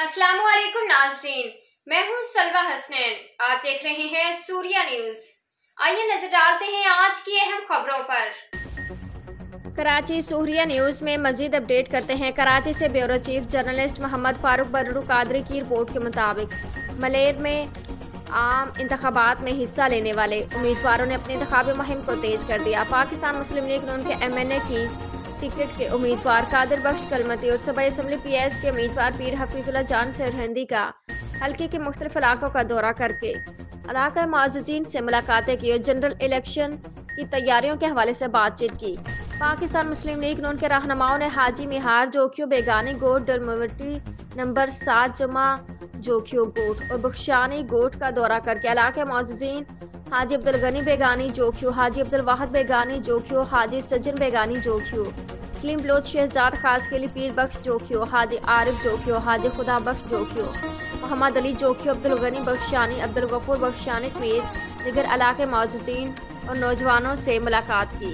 अस्सलाम वालेकुम नाज़रीन, मैं हूँ सलवा हसनैन। आप देख रहे हैं सूर्या न्यूज़। आइए नजर डालते हैं आज की अहम खबरों पर। कराची सूर्या न्यूज़ में मजीद अपडेट करते हैं। कराची से bureau chief journalist Mohammad Farooq Barru Qadri की रिपोर्ट के मुताबिक मलेर में आम इंतखाबात में हिस्सा लेने वाले उम्मीदवारों ने अपनी इंतखाबी मुहिम को तेज कर दिया। पाकिस्तान मुस्लिम लीग नून के MNA की टिकट के उम्मीदवार कादिर बख्श कलमती और सूबाई असम्बली PS के उम्मीदवार पीर हफीजुल्लाह जान सरहंदी का हल्के के मुख्तलिफ इलाकों का दौरा करके इलाका मुअज़्ज़िज़ीन से मुलाकातें की और जनरल इलेक्शन की तैयारियों के हवाले से बातचीत की। पाकिस्तान मुस्लिम लीग नून के रहनुमाओं ने हाजी मिहार जोखियो बेगानी गोट डलमवटी नंबर 7 जमा जोखियो गोट और बख्शानी गोट का दौरा करके इलाके मुअज़्ज़िज़ीन हाजी अब्दुल गनी बेगानी जोखियो, हाजी अब्दुल वाहिद बेगानी जोखियो, हाजी सज्जन बेगानी जोखियो, सलीम बलोच शहजाद खास के लिए पीर बख्श जोखियो, हाजी आरिफ जोखियो, हाजी खुदा बख्श जोखियो, मोहम्मद अली जोखियो, अब्दुल गनी बख्शानी, अब्दुल गफूर बख्शानी समेत दीगर इलाके मुअज़्ज़िज़ीन और नौजवानों से मुलाकात की।